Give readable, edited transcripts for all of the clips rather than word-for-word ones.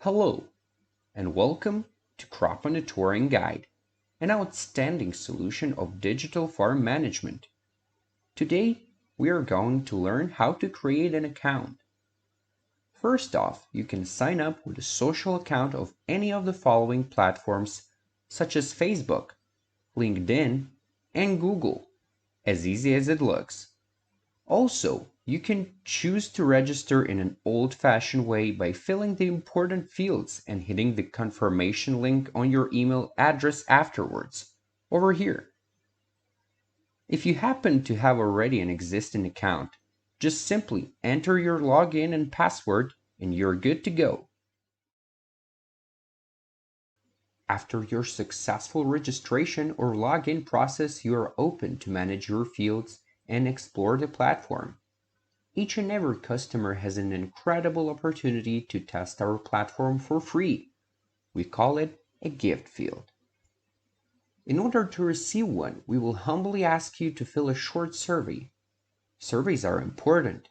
Hello, and welcome to Crop Monitoring Guide, an outstanding solution of digital farm management. Today, we are going to learn how to create an account. First off, you can sign up with a social account of any of the following platforms, such as Facebook, LinkedIn, and Google, as easy as it looks. Also, you can choose to register in an old-fashioned way by filling the important fields and hitting the confirmation link on your email address afterwards, over here. If you happen to have already an existing account, just simply enter your login and password and you're good to go. After your successful registration or login process, you are open to manage your fields and explore the platform. Each and every customer has an incredible opportunity to test our platform for free. We call it a gift field. In order to receive one, we will humbly ask you to fill a short survey. Surveys are important.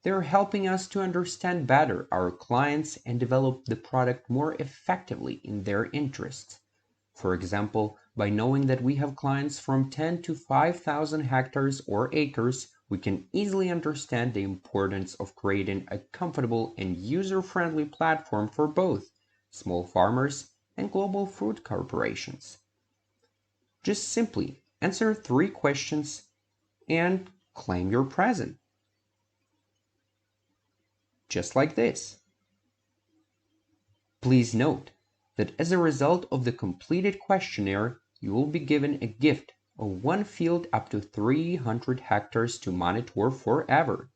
They are helping us to understand better our clients and develop the product more effectively in their interests. For example, by knowing that we have clients from 10 to 5,000 hectares or acres, we can easily understand the importance of creating a comfortable and user-friendly platform for both small farmers and global food corporations. Just simply answer 3 questions and claim your present. Just like this. Please note that as a result of the completed questionnaire, you will be given a gift of one field up to 300 hectares to monitor forever.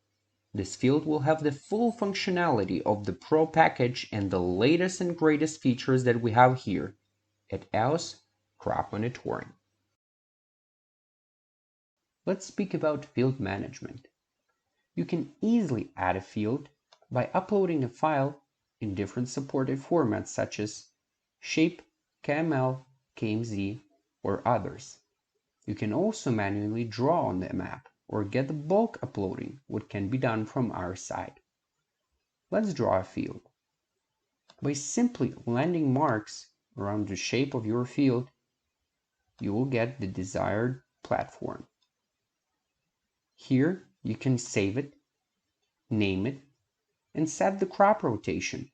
This field will have the full functionality of the Pro package and the latest and greatest features that we have here at EOSDA Crop Monitoring. Let's speak about field management. You can easily add a field by uploading a file in different supported formats such as Shape, KML, KMZ, or others. You can also manually draw on the map or get the bulk uploading, which can be done from our side. Let's draw a field. By simply landing marks around the shape of your field, you will get the desired platform. Here you can save it, name it, and set the crop rotation.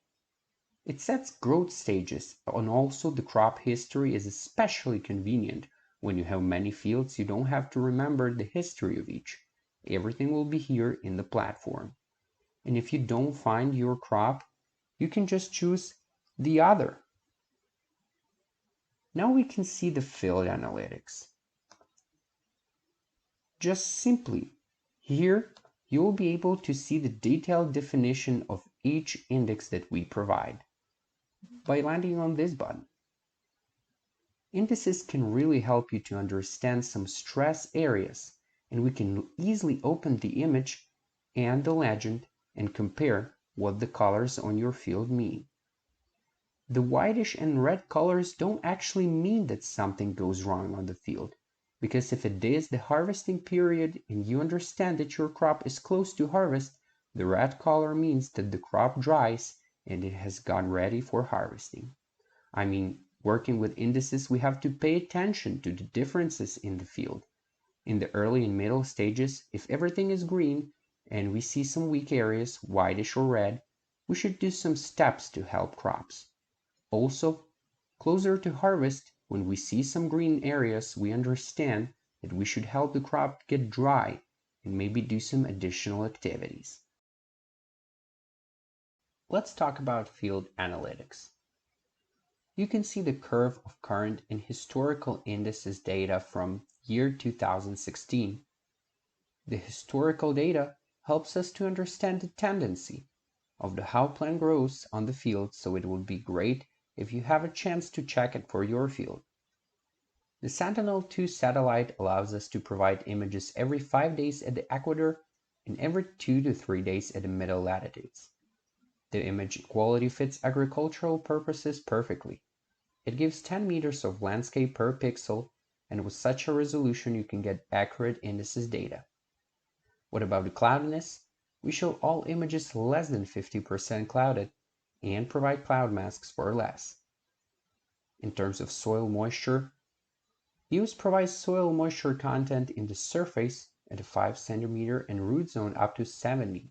It sets growth stages, and also the crop history is especially convenient. When you have many fields, you don't have to remember the history of each. Everything will be here in the platform. And if you don't find your crop, you can just choose the other. Now we can see the field analytics. Just simply, here you will be able to see the detailed definition of each index that we provide by landing on this button. Indices can really help you to understand some stress areas, and we can easily open the image and the legend and compare what the colors on your field mean. The whitish and red colors don't actually mean that something goes wrong on the field, because if it is the harvesting period and you understand that your crop is close to harvest, the red color means that the crop dries and it has got ready for harvesting. I mean, working with indices, we have to pay attention to the differences in the field. In the early and middle stages, if everything is green and we see some weak areas, whitish or red, we should do some steps to help crops. Also, closer to harvest, when we see some green areas, we understand that we should help the crop get dry and maybe do some additional activities. Let's talk about field analytics. You can see the curve of current and historical indices data from year 2016. The historical data helps us to understand the tendency of how plant grows on the field, so it would be great if you have a chance to check it for your field. The Sentinel-2 satellite allows us to provide images every 5 days at the equator and every 2 to 3 days at the middle latitudes. The image quality fits agricultural purposes perfectly. It gives 10 meters of landscape per pixel, and with such a resolution you can get accurate indices data. What about the cloudiness? We show all images less than 50% clouded, and provide cloud masks for less. In terms of soil moisture, EOS provides soil moisture content in the surface at 5 cm and root zone up to 70.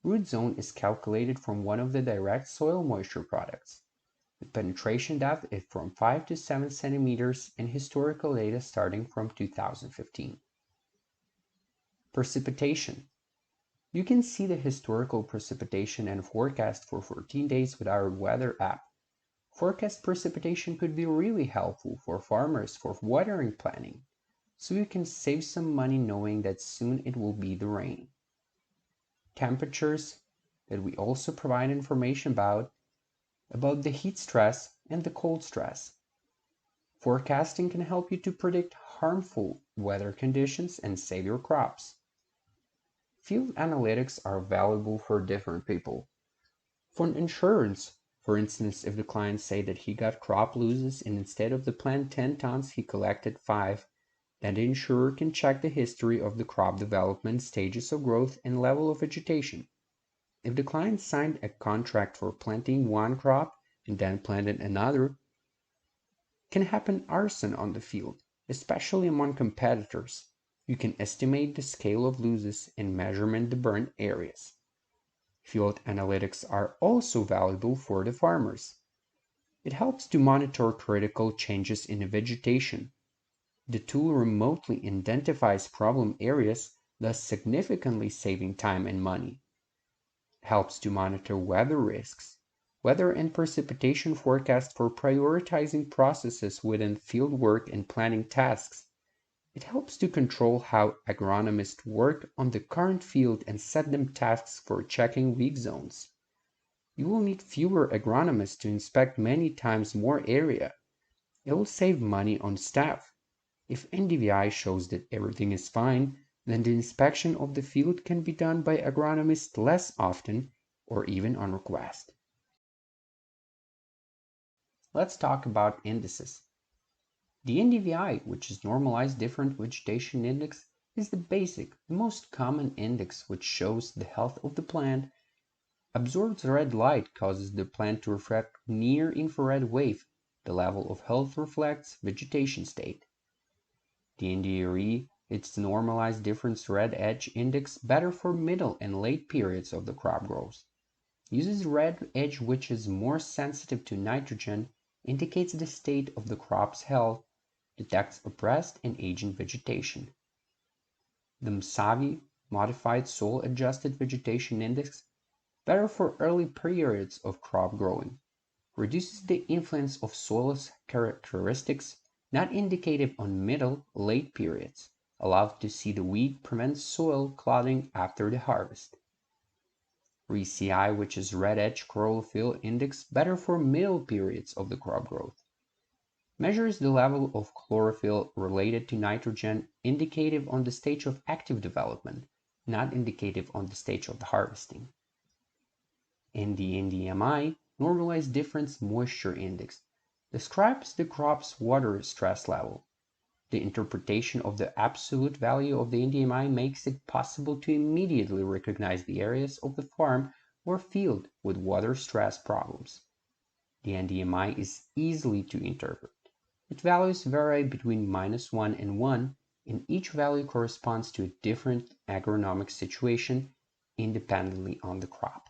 Root zone is calculated from one of the direct soil moisture products. The penetration depth is from 5 to 7 centimeters and historical data starting from 2015. Precipitation. You can see the historical precipitation and forecast for 14 days with our weather app. Forecast precipitation could be really helpful for farmers for watering planning, so you can save some money knowing that soon it will be the rain. Temperatures that we also provide information about the heat stress and the cold stress. Forecasting can help you to predict harmful weather conditions and save your crops. Field analytics are valuable for different people. For insurance, for instance, if the client say that he got crop losses and instead of the planned 10 tons he collected 5, then the insurer can check the history of the crop development, stages of growth, and level of vegetation. If the client signed a contract for planting one crop and then planted another, can happen arson on the field, especially among competitors. You can estimate the scale of losses and measurement the burnt areas. Field analytics are also valuable for the farmers. It helps to monitor critical changes in the vegetation. The tool remotely identifies problem areas, thus significantly saving time and money. It helps to monitor weather risks, weather and precipitation forecast for prioritizing processes within fieldwork and planning tasks. It helps to control how agronomists work on the current field and set them tasks for checking weak zones. You will need fewer agronomists to inspect many times more area. It will save money on staff. If NDVI shows that everything is fine, then the inspection of the field can be done by agronomists less often or even on request. Let's talk about indices. The NDVI, which is Normalized Different Vegetation Index, is the basic, most common index which shows the health of the plant. Absorbed red light causes the plant to reflect near infrared wave. The level of health reflects vegetation state. The NDRE, its Normalized Difference Red Edge Index, better for middle and late periods of the crop growth. Uses red edge which is more sensitive to nitrogen, indicates the state of the crop's health, detects oppressed and aging vegetation. The MSAVI, Modified Soil Adjusted Vegetation Index, better for early periods of crop growing, reduces the influence of soil's characteristics, not indicative on middle, late periods, allows to see the weed, prevents soil clogging after the harvest. RECI, which is Red Edge Chlorophyll Index, better for middle periods of the crop growth. Measures the level of chlorophyll related to nitrogen, indicative on the stage of active development, not indicative on the stage of the harvesting. And the NDMI, Normalized Difference Moisture Index, describes the crop's water stress level. The interpretation of the absolute value of the NDMI makes it possible to immediately recognize the areas of the farm or field with water stress problems. The NDMI is easy to interpret. Its values vary between -1 and 1, and each value corresponds to a different agronomic situation independently on the crop.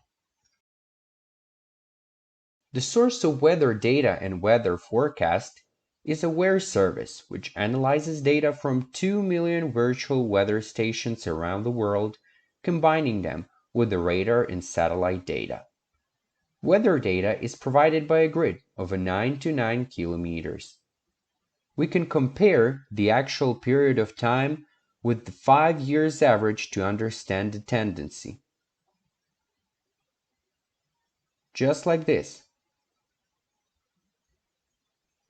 The source of weather data and weather forecast is a WEAR service, which analyzes data from 2 million virtual weather stations around the world, combining them with the radar and satellite data. Weather data is provided by a grid of 9 to 9 kilometers. We can compare the actual period of time with the 5 years average to understand the tendency. Just like this.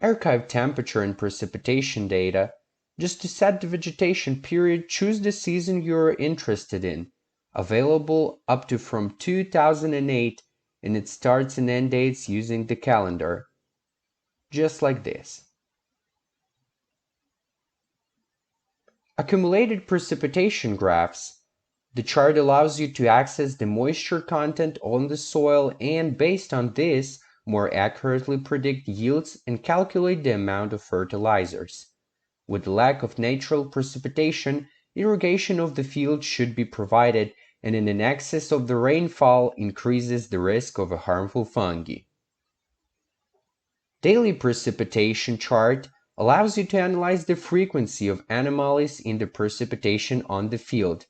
Archive temperature and precipitation data. Just to set the vegetation period, choose the season you are interested in. Available up to from 2008, and it starts and end dates using the calendar. Just like this. Accumulated precipitation graphs. The chart allows you to access the moisture content on the soil and, based on this, more accurately predict yields and calculate the amount of fertilizers. With the lack of natural precipitation, irrigation of the field should be provided, and an excess of the rainfall increases the risk of a harmful fungi. Daily precipitation chart allows you to analyze the frequency of anomalies in the precipitation on the field.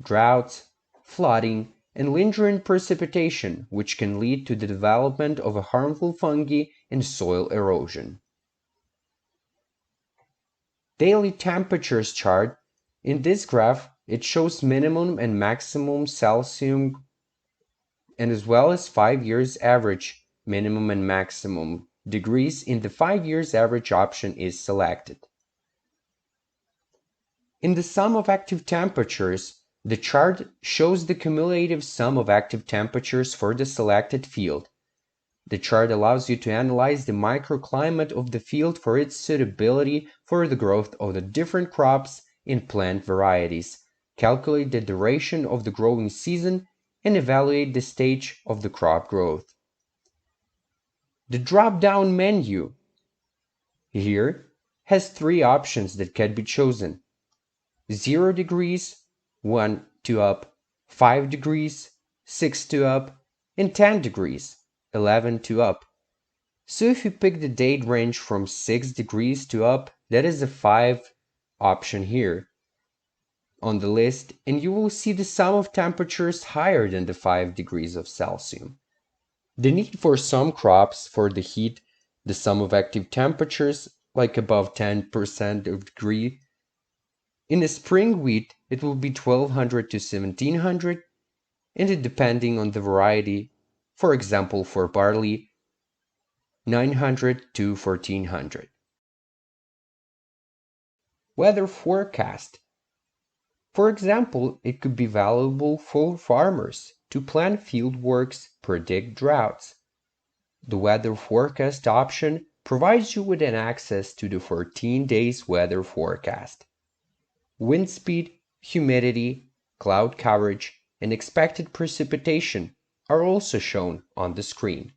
Droughts, flooding, and lingering precipitation, which can lead to the development of a harmful fungi and soil erosion. Daily temperatures chart. In this graph, it shows minimum and maximum Celsius and as well as 5 years average minimum and maximum degrees in the 5 years average option is selected. In the sum of active temperatures, the chart shows the cumulative sum of active temperatures for the selected field. The chart allows you to analyze the microclimate of the field for its suitability for the growth of the different crops and plant varieties, calculate the duration of the growing season, and evaluate the stage of the crop growth. The drop-down menu here has 3 options that can be chosen: 0 degrees, 1 to up, 5 degrees, 6 to up, and 10 degrees, 11 to up. So if you pick the date range from 6 degrees to up, that is the 5 option here on the list, and you will see the sum of temperatures higher than the 5 degrees of Celsius. The need for some crops for the heat, the sum of active temperatures, like above 10% of degree. In a spring wheat, it will be 1200 to 1700, and depending on the variety, for example for barley, 900 to 1400. Weather forecast. For example, it could be valuable for farmers to plan field works, predict droughts. The weather forecast option provides you with an access to the 14 days weather forecast. Wind speed, humidity, cloud coverage, and expected precipitation are also shown on the screen.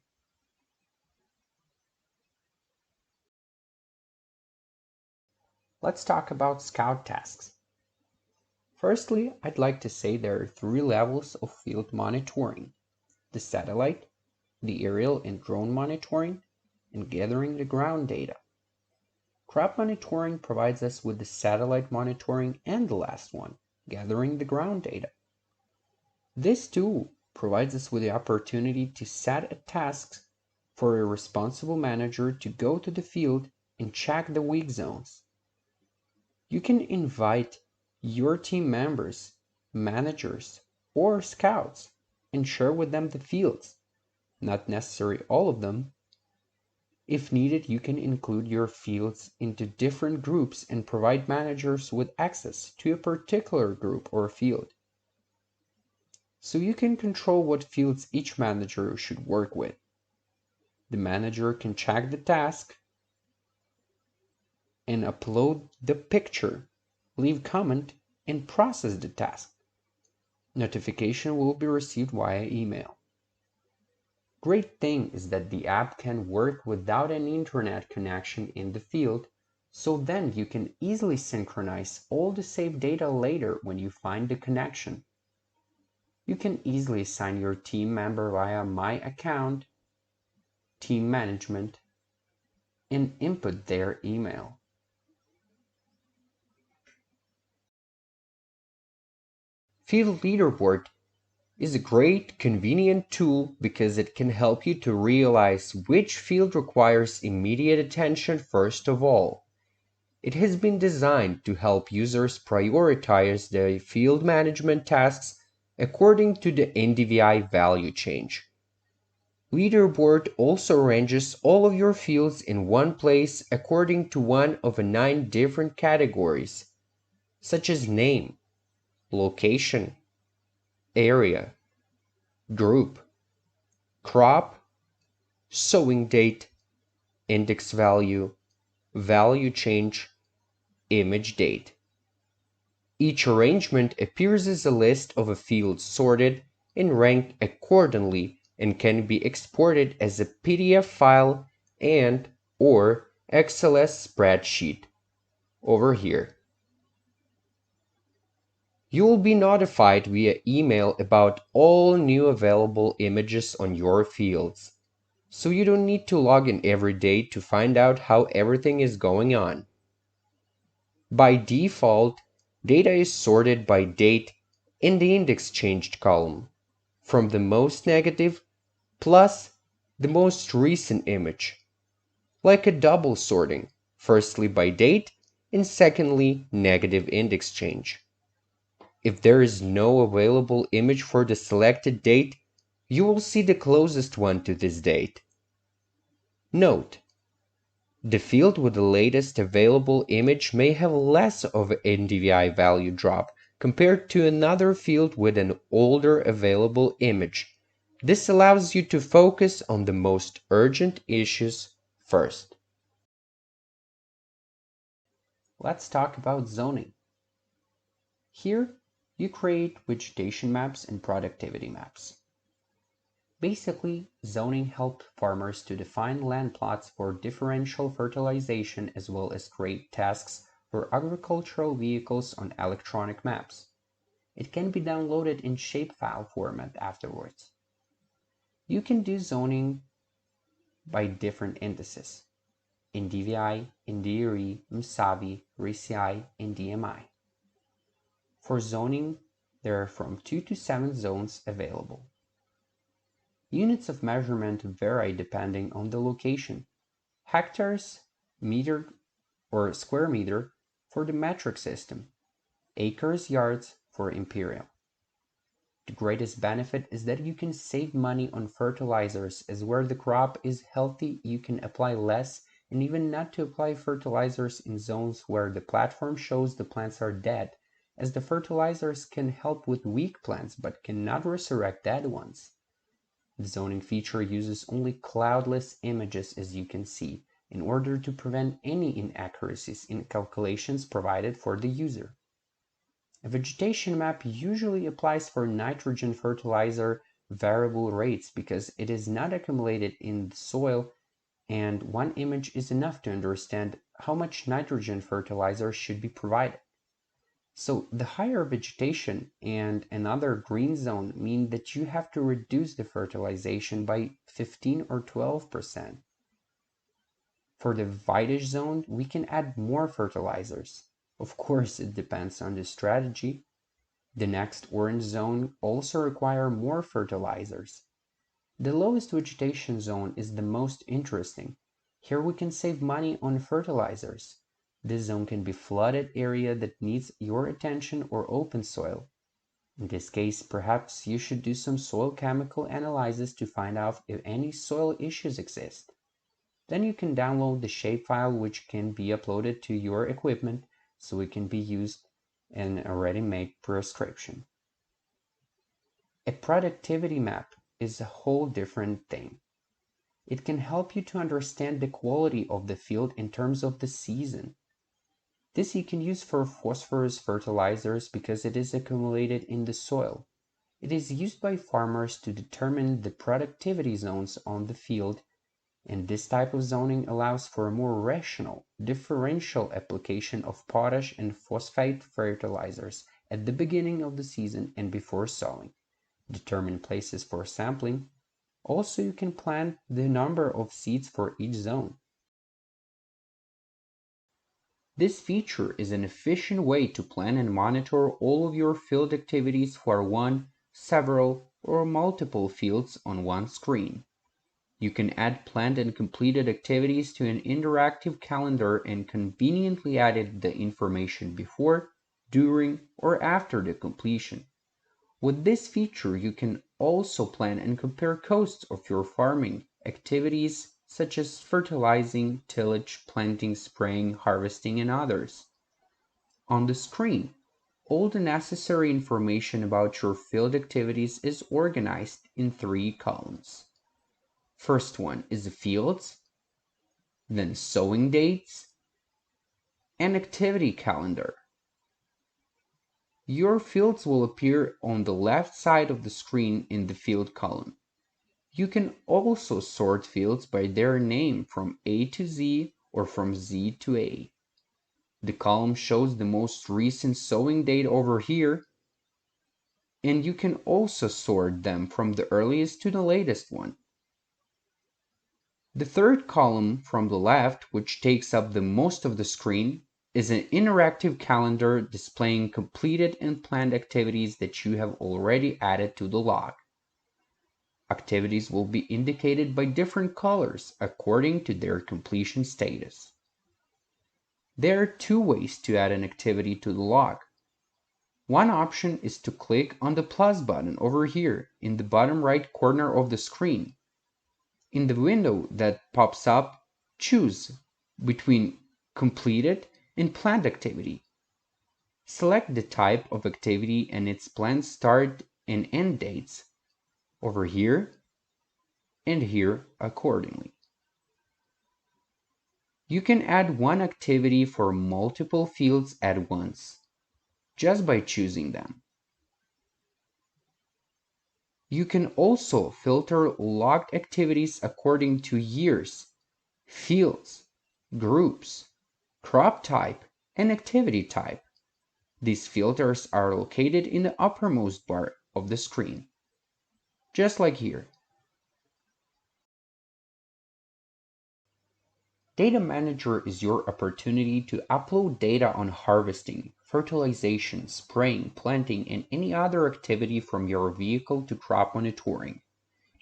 Let's talk about scout tasks. Firstly, I'd like to say there are 3 levels of field monitoring: the satellite, the aerial and drone monitoring, and gathering the ground data. Crop monitoring provides us with the satellite monitoring and the last one, gathering the ground data. This tool provides us with the opportunity to set a task for a responsible manager to go to the field and check the weak zones. You can invite your team members, managers, or scouts and share with them the fields, not necessarily all of them. If needed, you can include your fields into different groups and provide managers with access to a particular group or field. So you can control what fields each manager should work with. The manager can check the task and upload the picture, leave comment, and process the task. Notification will be received via email. Great thing is that the app can work without an internet connection in the field, so then you can easily synchronize all the saved data later when you find the connection. You can easily assign your team member via My Account, Team Management, and input their email. Field Leaderboard is a great, convenient tool because it can help you to realize which field requires immediate attention first of all. It has been designed to help users prioritize their field management tasks according to the NDVI value change. Leaderboard also arranges all of your fields in one place according to one of 9 different categories, such as name, location, area, group, crop, sowing date, index value, value change, image date. Each arrangement appears as a list of a field sorted and ranked accordingly and can be exported as a PDF file and or XLS spreadsheet over here. You will be notified via email about all new available images on your fields, so you don't need to log in every day to find out how everything is going on. By default, data is sorted by date in the index changed column, from the most negative plus the most recent image, like a double sorting, firstly by date and secondly negative index change. If there is no available image for the selected date, you will see the closest one to this date. Note: the field with the latest available image may have less of an NDVI value drop compared to another field with an older available image. This allows you to focus on the most urgent issues first. Let's talk about zoning. Here, you create vegetation maps and productivity maps. Basically, zoning helps farmers to define land plots for differential fertilization as well as create tasks for agricultural vehicles on electronic maps. It can be downloaded in shapefile format afterwards. You can do zoning by different indices: NDVI, NDRE, MSAVI, RCI, and DMI. For zoning, there are from 2 to 7 zones available. Units of measurement vary depending on the location: hectares, meter or square meter for the metric system, acres, yards for imperial. The greatest benefit is that you can save money on fertilizers, as where the crop is healthy you can apply less, and even not to apply fertilizers in zones where the platform shows the plants are dead, as the fertilizers can help with weak plants but cannot resurrect dead ones. The zoning feature uses only cloudless images, as you can see, in order to prevent any inaccuracies in calculations provided for the user. A vegetation map usually applies for nitrogen fertilizer variable rates because it is not accumulated in the soil, and one image is enough to understand how much nitrogen fertilizer should be provided. So the higher vegetation and another green zone mean that you have to reduce the fertilization by 15 or 12%. For the whitish zone, we can add more fertilizers. Of course, it depends on the strategy. The next orange zone also requires more fertilizers. The lowest vegetation zone is the most interesting. Here we can save money on fertilizers. This zone can be flooded area that needs your attention or open soil. In this case, perhaps you should do some soil chemical analysis to find out if any soil issues exist. Then you can download the shapefile, which can be uploaded to your equipment so it can be used in a ready-made prescription. A productivity map is a whole different thing. It can help you to understand the quality of the field in terms of the season. This you can use for phosphorus fertilizers because it is accumulated in the soil. It is used by farmers to determine the productivity zones on the field, and this type of zoning allows for a more rational, differential application of potash and phosphate fertilizers at the beginning of the season and before sowing. Determine places for sampling. Also, you can plan the number of seeds for each zone. This feature is an efficient way to plan and monitor all of your field activities for one, several, or multiple fields on one screen. You can add planned and completed activities to an interactive calendar and conveniently edit the information before, during, or after the completion. With this feature, you can also plan and compare costs of your farming activities such as fertilizing, tillage, planting, spraying, harvesting, and others. On the screen, all the necessary information about your field activities is organized in 3 columns. First one is the fields, then sowing dates, and activity calendar. Your fields will appear on the left side of the screen in the field column. You can also sort fields by their name from A to Z or from Z to A. The column shows the most recent sowing date over here, and you can also sort them from the earliest to the latest one. The third column from the left, which takes up the most of the screen, is an interactive calendar displaying completed and planned activities that you have already added to the log. Activities will be indicated by different colors according to their completion status. There are two ways to add an activity to the log. One option is to click on the plus button over here in the bottom right corner of the screen. In the window that pops up, choose between completed and planned activity. Select the type of activity and its planned start and end dates over here and here accordingly. You can add one activity for multiple fields at once, just by choosing them. You can also filter logged activities according to years, fields, groups, crop type, and activity type. These filters are located in the uppermost bar of the screen, just like here. Data Manager is your opportunity to upload data on harvesting, fertilization, spraying, planting, and any other activity from your vehicle to crop monitoring.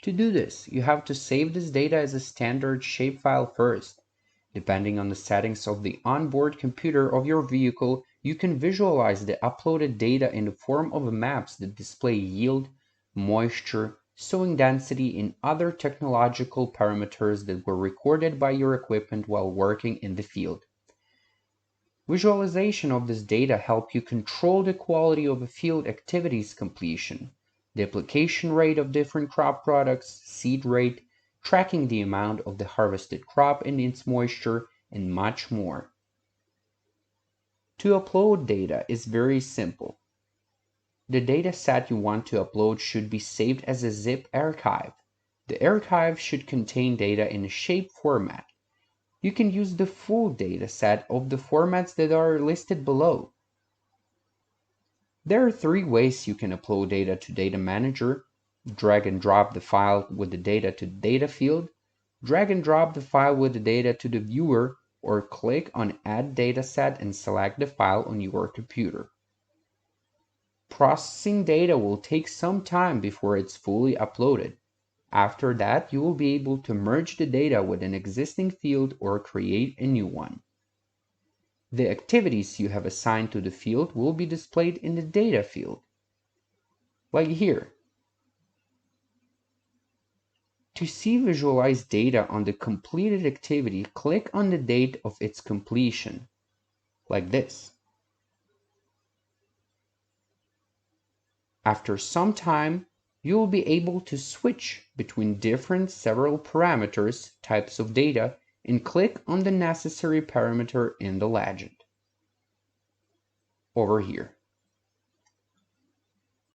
To do this, you have to save this data as a standard shapefile first. Depending on the settings of the onboard computer of your vehicle, you can visualize the uploaded data in the form of maps that display yield, moisture, sowing density, and other technological parameters that were recorded by your equipment while working in the field. Visualization of this data helps you control the quality of a field activity's completion, the application rate of different crop products, seed rate, tracking the amount of the harvested crop and its moisture, and much more. To upload data is very simple. The data set you want to upload should be saved as a zip archive. The archive should contain data in a shape format. You can use the full data set of the formats that are listed below. There are three ways you can upload data to Data Manager: drag and drop the file with the data to the data field, drag and drop the file with the data to the viewer, or click on Add Dataset and select the file on your computer. Processing data will take some time before it's fully uploaded. After that, you will be able to merge the data with an existing field or create a new one. The activities you have assigned to the field will be displayed in the data field, like here. To see visualized data on the completed activity, click on the date of its completion, like this. After some time, you will be able to switch between different several parameters, types of data, and click on the necessary parameter in the legend over here.